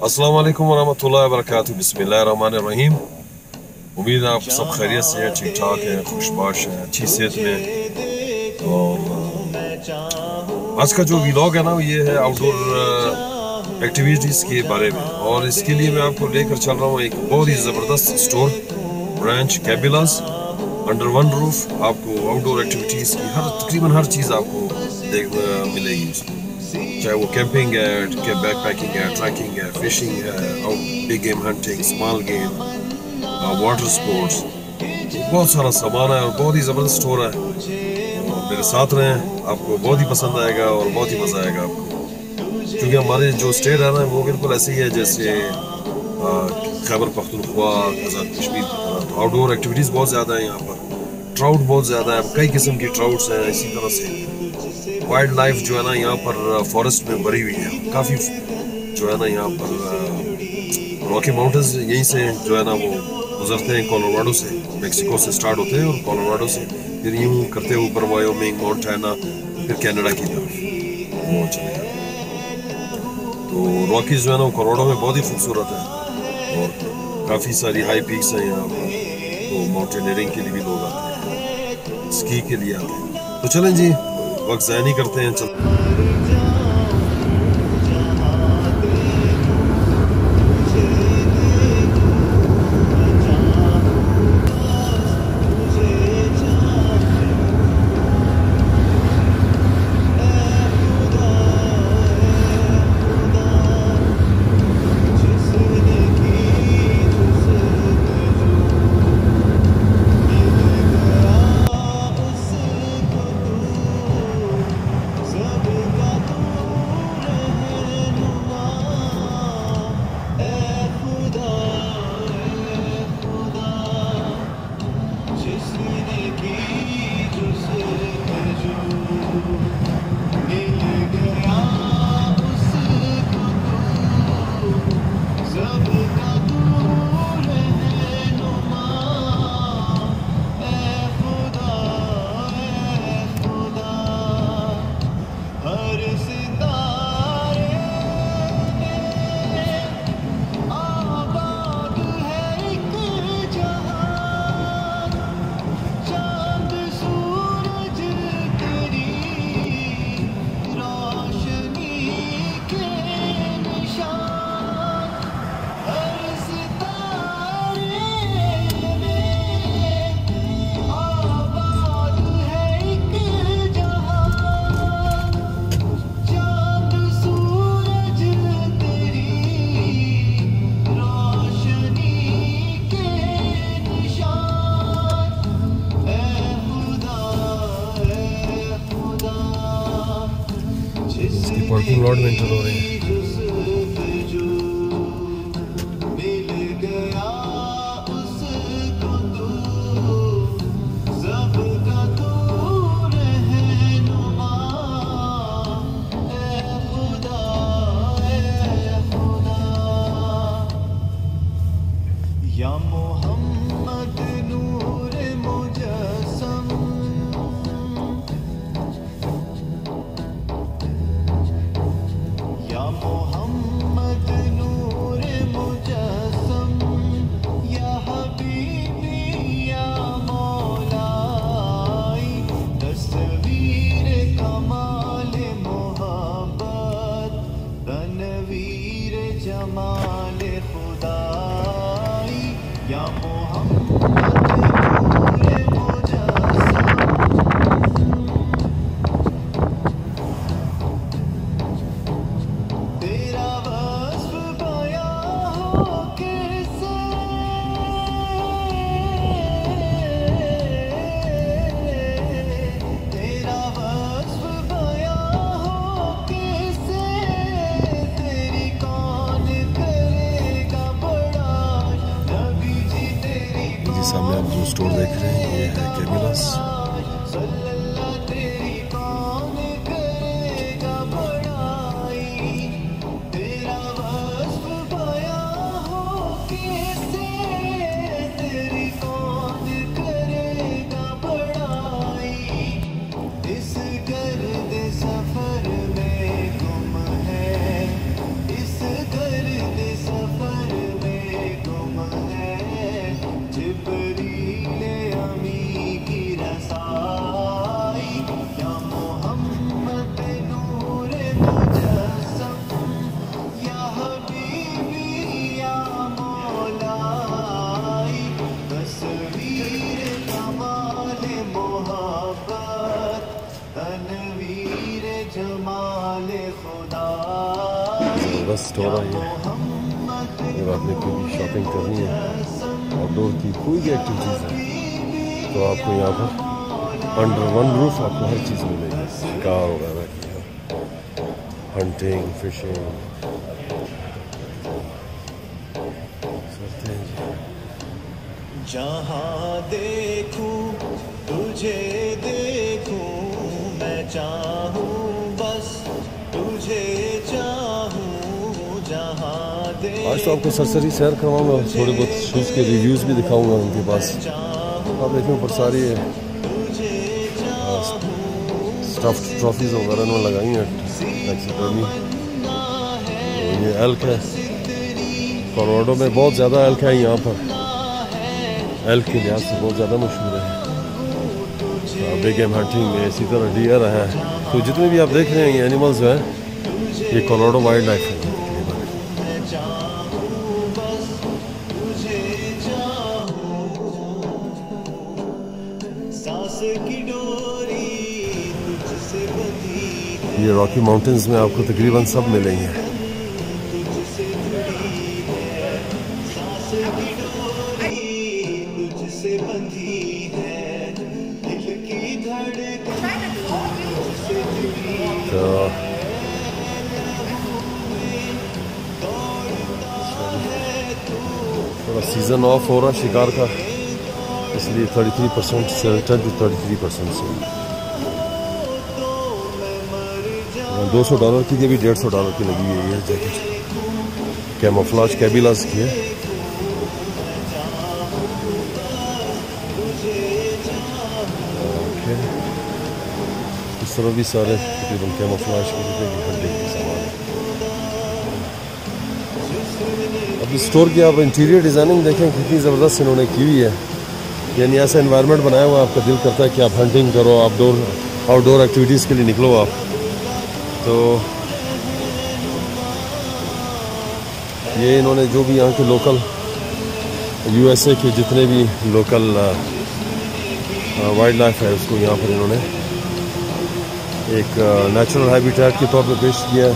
अस्सलाम वालेकुम वरहमतुल्लाहि वबरकातुहू। बिस्मिल्लाहिर्रहमानिर्रहीम। उम्मीद है आप सब खैरियत से हैं, ठीक ठाक हैं, खुशबाश हैं, अच्छी सेहत में। और आज का जो व्लॉग है ना, ये है आउटडोर एक्टिविटीज़ के बारे में। और इसके लिए मैं आपको लेकर चल रहा हूँ एक बहुत ही ज़बरदस्त store, branch Cabela's, under one roof. आपको आउटडोर एक्टिविटीज़ की तकरीबन हर चीज़ आपको मिलेगी उसमें, चाहे वो कैंपिंग है, बैक पैकिंग है, ट्रैकिंग है, फिशिंग है, big game hunting, small game, water sports, बहुत सारा सामान है और बहुत ही ज़बरदस्त स्टोर है। मेरे साथ रहें, आपको बहुत ही पसंद आएगा और बहुत ही मज़ा आएगा आपको, क्योंकि हमारे जो स्टेट है ना, वो बिल्कुल ऐसे ही है जैसे खैबर पख्तूनख्वा, आज़ाद कश्मीर की तरह। तो आउटडोर एक्टिविटीज़ बहुत ज़्यादा है यहाँ पर, ट्राउट बहुत ज़्यादा है, कई किस्म की ट्राउट्स हैं। इसी तरह से वाइल्ड लाइफ जो है ना यहाँ पर फॉरेस्ट में भरी हुई है काफ़ी, जो है ना यहाँ पर रॉकी माउंटेन्स यहीं से जो है ना वो गुजरते हैं, कोलोराडो से, मेक्सिको से स्टार्ट होते हैं और कोलोराडो से फिर यूँ करते हुए ऊपर वायोमिंग, मोंटाना, फिर कनाडा की तरफ वो चले जाते हैं। तो रॉकीज जो है ना वो कोलोराडो में बहुत ही खूबसूरत है और काफ़ी सारी हाई पीक्स हैं यहाँ पर। तो माउंटेनियरिंग के लिए भी लोग आते हैं, स्की के लिए आते हैं। तो चलें जी, वक्त ज़ाया नहीं करते हैं, चल। पार्किंग लॉट में एंटर हो रहे हैं। सामने आप जो स्टोर देख रहे हैं ये है कैबिलास। जबरदस्त स्टोर है ये। अगर आपने कोई भी शॉपिंग करनी है, आउटडोर की कोई भी एक्टिविटीज़ है, तो आपको यहाँ पर अंडर वन रूफ आपको हर चीज़ मिलेगी। शिकार वगैरह की, हंटिंग, फिशिंग, जहाँ देखूं तुझे देखूं, मैं चाहूँ बस तुझे चाहूँ, जहाँ देखूं। आज तो आपको सरसरी सैर करवाऊंगा, थोड़े बहुत शूज़ के रिव्यूज़ भी दिखाऊंगा उनके पास। आप देखें ऊपर सारी स्टफ्ड ट्रॉफीज़ वगैरह उन्होंने लगाई हैं। ये एल्क है, कोलोराडो में बहुत ज़्यादा एल्क है यहाँ पर, एल्क के लिहाज से बहुत ज़्यादा मशहूर है। बिग गेम हंटिंग में इसी तरह डियर है। तो जितने भी आप देख रहे हैं ये एनिमल्स जो हैं, ये कोलोराडो वाइल्ड लाइफ है। ये रॉकी माउंटेन्स में आपको तकरीबन सब मिलेंगे। थोड़ा सीज़न ऑफ हो रहा शिकार का, इसलिए 33% से 10 to 33% से $200 की भी $150 की लगी हुई है जैकेट। कैमोफ्लाज कैबिलास की है। इस तरह भी सारे तकरीबन कैमोफ्लाज के सामान है। अब इस स्टोर की आप इंटीरियर डिज़ाइनिंग देखें कितनी ज़बरदस्त इन्होंने की हुई है। यानी ऐसा एनवायरनमेंट बनाया हुआ आपका दिल करता है कि आप हंटिंग करो, आउटडोर एक्टिविटीज़ के लिए निकलो आप। तो ये इन्होंने जो भी यहाँ के लोकल USA के जितने भी लोकल वाइल्ड लाइफ है उसको यहाँ पर इन्होंने एक नेचुरल हैबिटेट के तौर पे पेश किया है।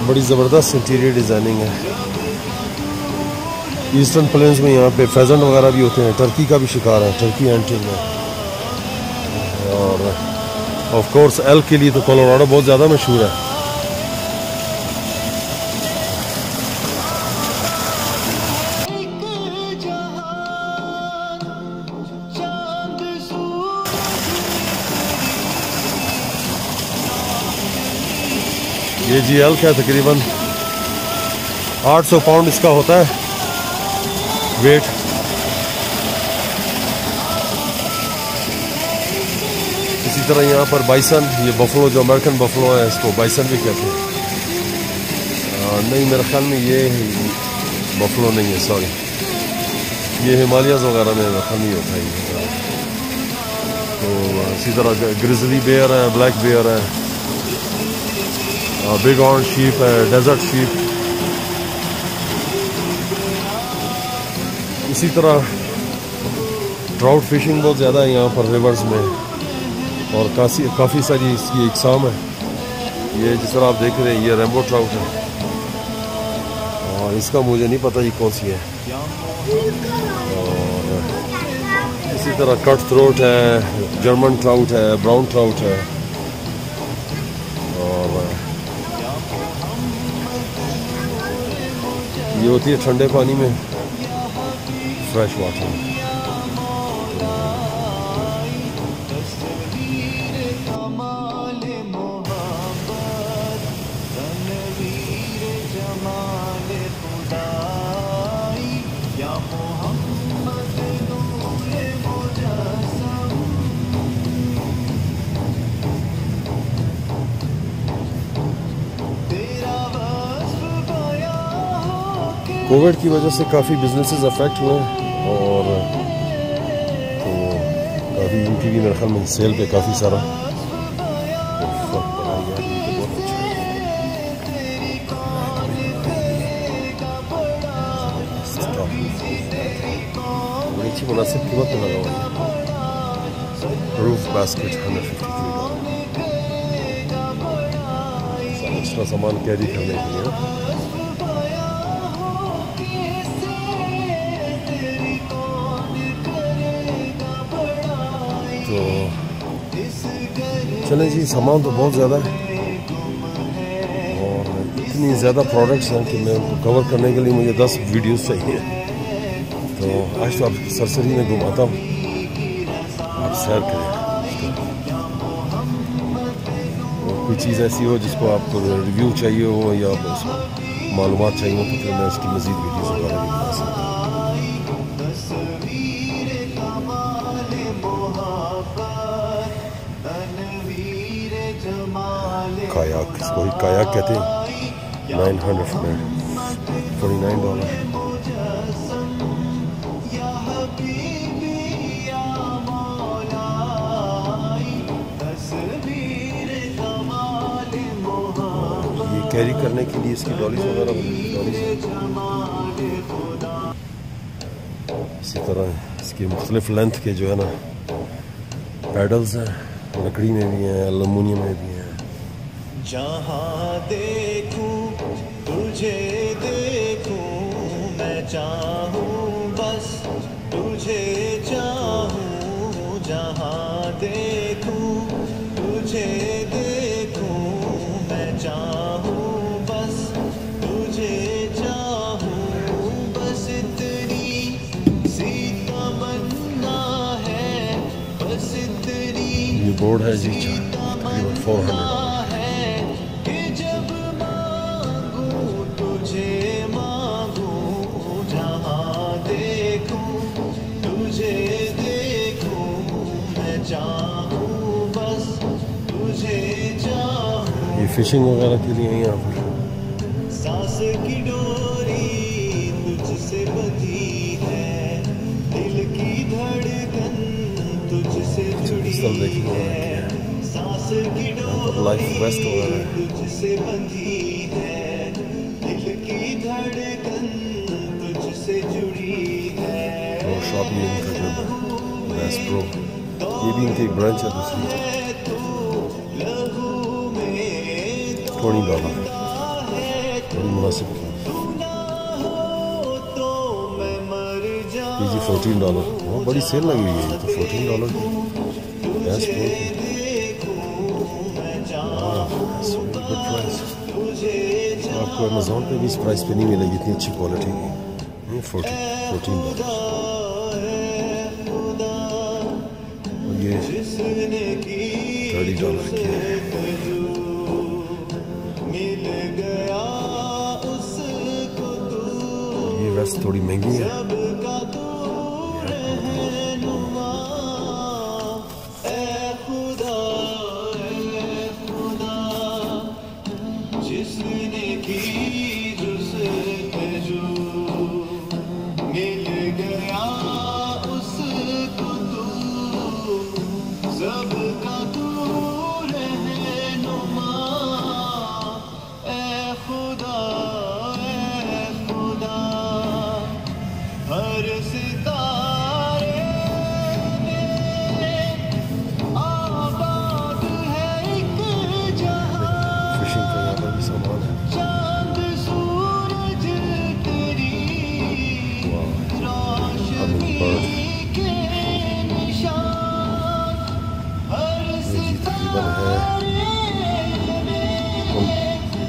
बड़ी ज़बरदस्त इंटीरियर डिज़ाइनिंग है। ईस्टर्न प्लेन्स में यहाँ पे फेजेंट वगैरह भी होते हैं, टर्की का भी शिकार है, टर्की हंटिंग है। और ऑफ कोर्स एल्क के लिए तो कोलोराडो बहुत ज़्यादा मशहूर है। ये जी एल्क है, तकरीबन 800 पाउंड इसका होता है वेट। इसी तरह यहाँ पर बाइसन, ये बफलो जो अमेरिकन बफलो है इसको बाइसन भी कहते हैं। नहीं, मेरे ख्याल में ये बफलो नहीं है, सॉरी, ये हिमालयाज वगैरह में मेरे ख्याल नहीं होता है। तो इसी तरह ग्रिजली बेयर है, ब्लैक बेयर है, बिग हॉर्न शीप है, डेजर्ट शीप। इसी तरह ट्राउट फिशिंग बहुत ज़्यादा है यहाँ पर रिवर्स में, और काफ़ी सारी इसकी इकसाम है। ये जिस तरह आप देख रहे हैं ये रेम्बो ट्राउट है, और इसका मुझे नहीं पता ये कौन सी है। और इसी तरह कट थ्रोट है, जर्मन ट्राउट है, ब्राउन ट्राउट है। और ये होती है ठंडे पानी में, फ्रेश वाटर। कोविड की वजह से काफ़ी बिजनेसेस अफेक्ट हुए हैं, और तो काफ़ी इनकी भी मेरे ख्याल में सेल पे काफ़ी सारा अच्छी मुनासिब कीमत में लगा हुआ है। Roof basket $153। दूसरा सामान कैरी करने के लिए। तो चलें जी, सामान तो बहुत ज़्यादा है और इतनी ज़्यादा प्रोडक्ट्स हैं कि मैं उनको कवर करने के लिए मुझे 10 वीडियोस चाहिए। तो आज तो आप सरसरी में घुमाता हूँ, आप सैर करें। और कोई चीज़ ऐसी हो जिसको आपको रिव्यू चाहिए हो या मालूमात चाहिए हो तो फिर मैं उसकी मज़ीद वीडियोस वगैरह भी बना सकता हूँ। कायाक, इसको ही कायाक कहते हैं। $949। ये कैरी करने के लिए इसकी डॉलीज वगैरह इसी तरह इसके मुख्तलिफ लेंथ के जो है ना पैडल्स हैं, लकड़ी में भी हैं, एल्युमिनियम में भी हैं। जहाँ देखूं तुझे देखूं, मैं चाहूँ बस तुझे चाहूँ। जहाँ देखूं तुझे देखूं, मैं चाहूँ बस तुझे चाहूँ। बस इतनी सी तमन्ना है, बस इतनी। ये बोर्ड है जी तकरीबन 400। ये फिशिंग वगैरह के लिए यहाँ पर सांस की डोरी तुझसे बंधी है, दिल की धड़कन तुझसे जुड़ी है। सांस की डोरी तुझसे बंधी है, दिल की धड़कन तुझसे जुड़ी है। और शॉप ये इनका जो बेस्ट प्रो, ये भी इनकी एक ब्रांच है दूसरी। $20 बड़ी मुनासिब की। जी $14। बहुत बड़ी सेल लगी हुई है ये तो। $14 की बेस्ट प्रो की। Good price. आपको अमेज़ॉन पे भी इस प्राइस पे नहीं मिलेगी इतनी अच्छी क्वालिटी की। $14। और ये $30 की है। ये वेस्ट थोड़ी महंगी है।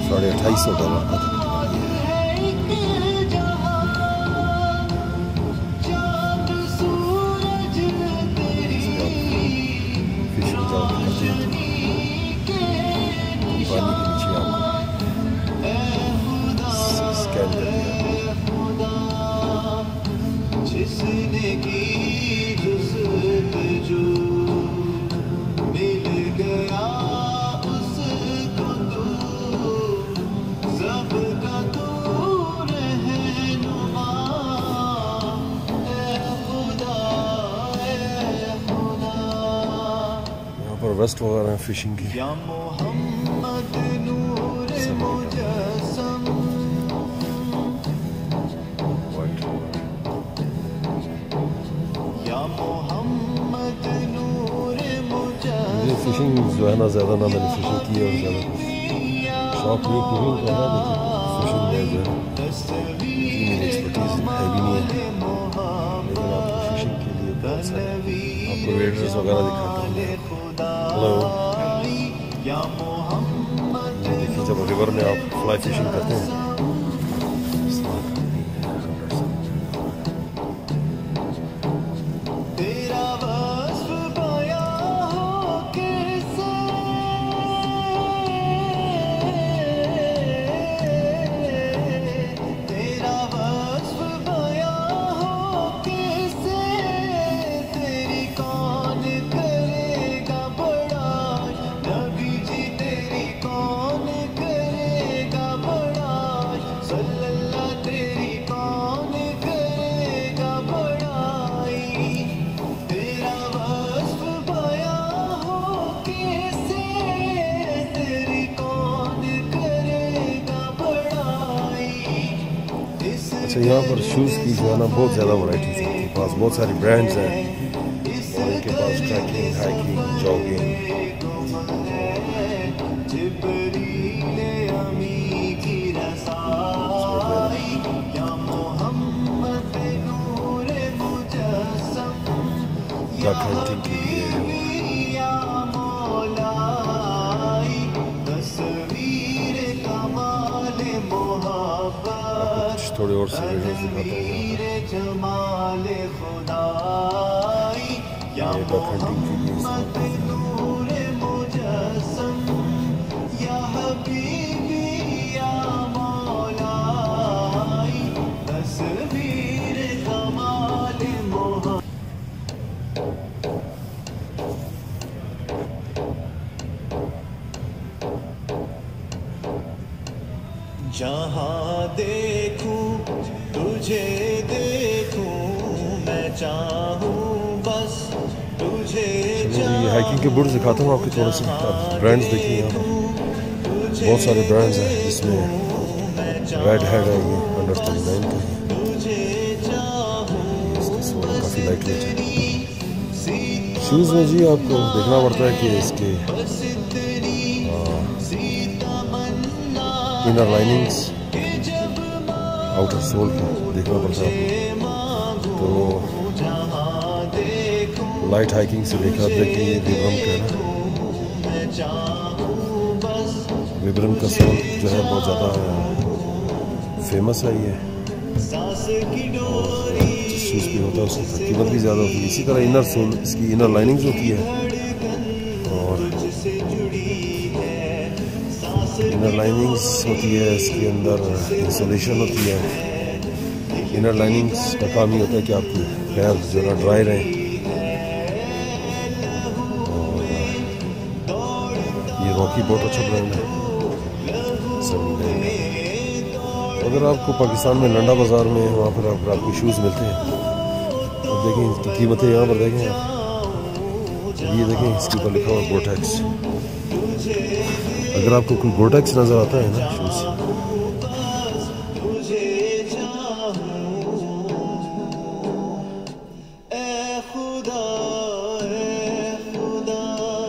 $2800 का था। फिशिंग जाओ पानी के नीचे आपको स्कैन कर दिया। वेस्ट वगैरह है फिशिंग की। फिशिंग जो है ना ज़्यादा ना मैंने फिशिंग की और ज़्यादा कुछ शौक ये कुकिंग का है, लेकिन फिशिंग में जो है मेरी एक्सपर्टीज है भी नहीं है, लेकिन आपको फिशिंग के लिए बहुत सारे आपको वेडर्स वगैरह दिखाता हूँ। हेलो, ये देखिए जब रिवर में आप फ्लाई फिशिंग करते हैं यहाँ पर शूज़ की जो है ना बहुत ज़्यादा वैराइटीज़ है, इनके पास बहुत सारी ब्रांड्स हैं और इनके पास trekking, hiking, jogging. Duck hunting के लिए थोड़े और से वीडियोस दिखाता हूँ। ये डक हंटिंग के लिए जहाँ देखूं तुझे देखूं मैं चाहूं बस तुझे। ये हाइकिंग के बूट्स दिखाता हूँ आपको थोड़े से। ब्रांड्स देखिए, यहाँ बहुत सारे ब्रांड्स हैं, जिसमें रेड हेड है, ये अंडर 39 का है, काफ़ी लाइट वेट है। शूज़ में जी आपको देखना पड़ता है कि इसके इनर लाइनिंग्स, आउटर सोल की देखना पड़ता है आपको। तो लाइट हाइकिंग से देखा देखिए ये विब्रम का है ना, विब्रम का सोल जो है बहुत ज़्यादा फेमस है ये, और जिस शूज़ पे होता है उसकी कीमत भी ज़्यादा होती है। इसी तरह इनर सोल, इसकी इनर लाइनिंग्स होती है और इनर लाइनिंग्स होती है, इसके अंदर इंसुलेशन होती है। इनर लाइनिंग्स का काम ही होता है कि आपके पैर जो है ड्राई रहें। और ये रॉकी बहुत अच्छा ब्रांड है। अगर आपको पाकिस्तान में लंडा बाज़ार में वहाँ पर आपको शूज़ मिलते हैं, अब देखें इनकी कीमतें यहाँ पर देखें आप, ये देखें इसके ऊपर लिखा हुआ गोटेक्स। अगर आपको कोई गोटेक्स नज़र आता है ना शूज़, खुदा